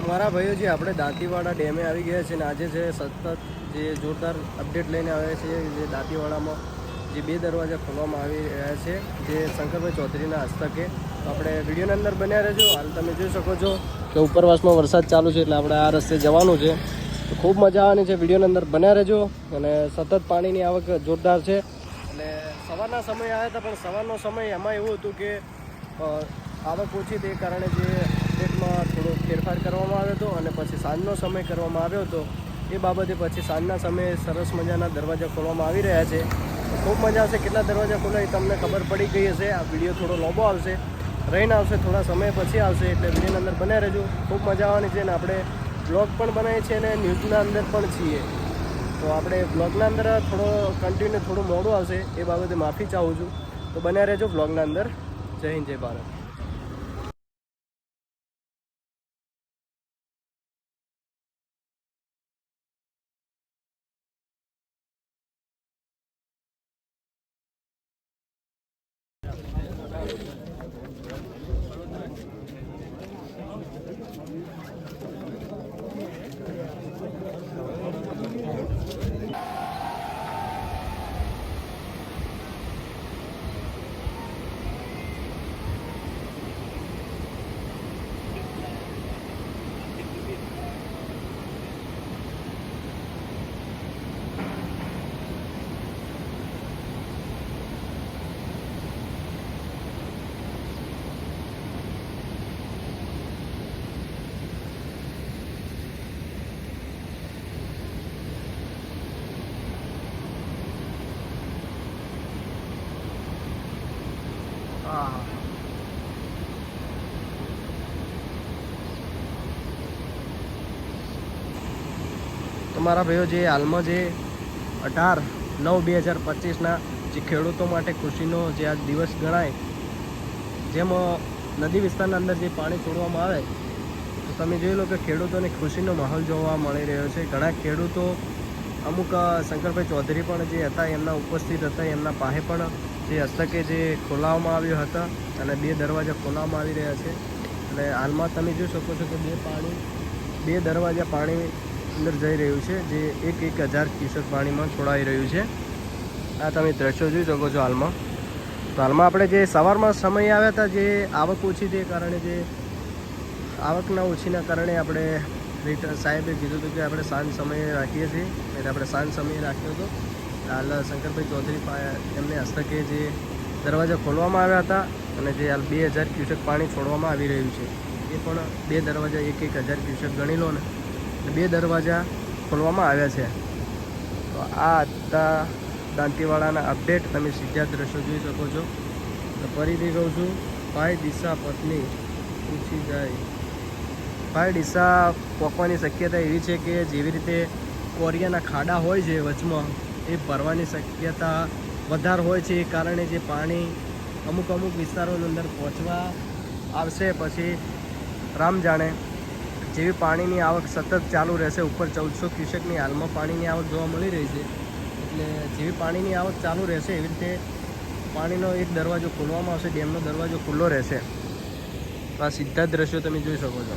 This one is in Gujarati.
મારા ભાઈઓ જે આપણે દાંતીવાડા ડેમે આવી ગયા છે ને આજે છે સતત જે જોરદાર અપડેટ લઈને આવ્યા છે જે દાંતીવાડામાં જે 2 દરવાજા ખોલવામાં આવી રહ્યા છે જે શંકરભાઈ ચૌધરીના હસ્તકે. તો આપણે વિડીયોની અંદર બન્યા રહેજો. હાલ તમે જોઈ શકો છો કે ઉપરવાસમાં વરસાદ ચાલુ છે એટલે આપણે આ રસ્તે જવાનું છે. તો ખૂબ મજા આવવાની છે. વિડીયોની અંદર બન્યા રહેજો. અને સતત પાણીની આવક જોરદાર છે. એટલે સવારના સમયે આવ્યા હતા પણ સવારનો સમય એમાં એવું હતું કે આવક ઓછી તે કારણે જે અપડેટમાં થોડો ફેરફાર કરવામાં આવ્યો હતો અને પછી સાંજનો સમય કરવામાં આવ્યો હતો. એ બાબતે પછી સાંજના સમયે સરસ મજાના દરવાજા ખોલવામાં આવી રહ્યા છે. ખૂબ મજા આવશે. કેટલા દરવાજા ખોલાય તમને ખબર પડી ગઈ હશે. આ વિડીયો થોડો લાંબો આવશે, રહીને આવશે, થોડા સમય પછી આવશે એટલે વિડીયોની અંદર બન્યા રહેજો. ખૂબ મજા આવવાની છે. અને આપણે બ્લોગ પણ બનાવીએ છીએ અને ન્યૂઝના અંદર પણ છીએ. તો આપણે બ્લોગના અંદર થોડો કન્ટિન્યુ થોડું મોડું આવશે એ બાબતે માફી ચાહું છું. તો બન્યા રહેજો બ્લોગના અંદર. જય હિન્દ, જય ભારત. તો મારા ભાઈઓ જે હાલમાં જે 18/9/2025ના જે ખેડૂતો માટે ખુશીનો જે આ દિવસ ગણાય, જેમાં નદી વિસ્તારના અંદર જે પાણી છોડવામાં આવે તો તમે જોઈ લો કે ખેડૂતોને ખુશીનો માહોલ જોવા મળી રહ્યો છે. ઘણા ખેડૂતો અમુક શંકરભાઈ ચૌધરી પણ જે હતા એમના ઉપસ્થિત હતા, એમના પાસે પણ જે હસ્તકે જે ખોલાવવામાં આવ્યો હતા અને 2 દરવાજા ખોલવામાં આવી રહ્યા છે. અને હાલમાં તમે જોઈ શકો છો કે 2 દરવાજા પાણી અંદર જઈ રહ્યું છે જે 1,000 ક્યુસેક પાણીમાં છોડાઈ રહ્યું છે. આ તમે દ્રશ્યો જોઈ શકો છો હાલમાં. તો હાલમાં આપણે જે સવારમાં સમય આવ્યા હતા જે આવક ઓછી તે કારણે જે આવકના ઓછીના કારણે આપણે સાહેબે કીધું હતું કે આપણે સાંજ સમયે રાખીએ છીએ એટલે આપણે સાંજ સમયે રાખ્યો હતો. હાલ શંકરભાઈ ચૌધરી એમને હસ્તકે જે દરવાજા ખોલવામાં આવ્યા હતા અને જે હાલ 2,000 ક્યુસેક પાણી છોડવામાં આવી રહ્યું છે એ પણ 2 દરવાજા 1,000 ક્યુસેક ગણી લો ને, 2 દરવાજા ખોલવામાં આવ્યા છે. તો આ હતા દાંતીવાડાના અપડેટ. તમે સીધા દ્રશ્યો જોઈ શકો છો. તો ફરીથી કહું છું, ભાઈ દિશા પત્ની પૂછી જાય. ભાઈ દિશા પોકવાની શક્યતા એવી છે કે જેવી રીતે કોરિયાના ખાડા હોય છે વચમાં એ ભરવાની શક્યતા વધારે હોય છે. એ કારણે જે પાણી અમુક વિસ્તારોની અંદર પહોંચવા આવશે. પછી રામ જાણે જેવી પાણીની આવક સતત ચાલુ રહેશે. ઉપર 1400 ક્યુસેકની હાલમાં પાણીની આવક જોવા મળી રહી છે. એટલે જેવી પાણીની આવક ચાલુ રહેશે એવી રીતે પાણીનો એક દરવાજો ખોલવામાં આવશે. ડેમનો દરવાજો ખુલ્લો રહેશે. આ સીધા દ્રશ્યો તમે જોઈ શકો છો.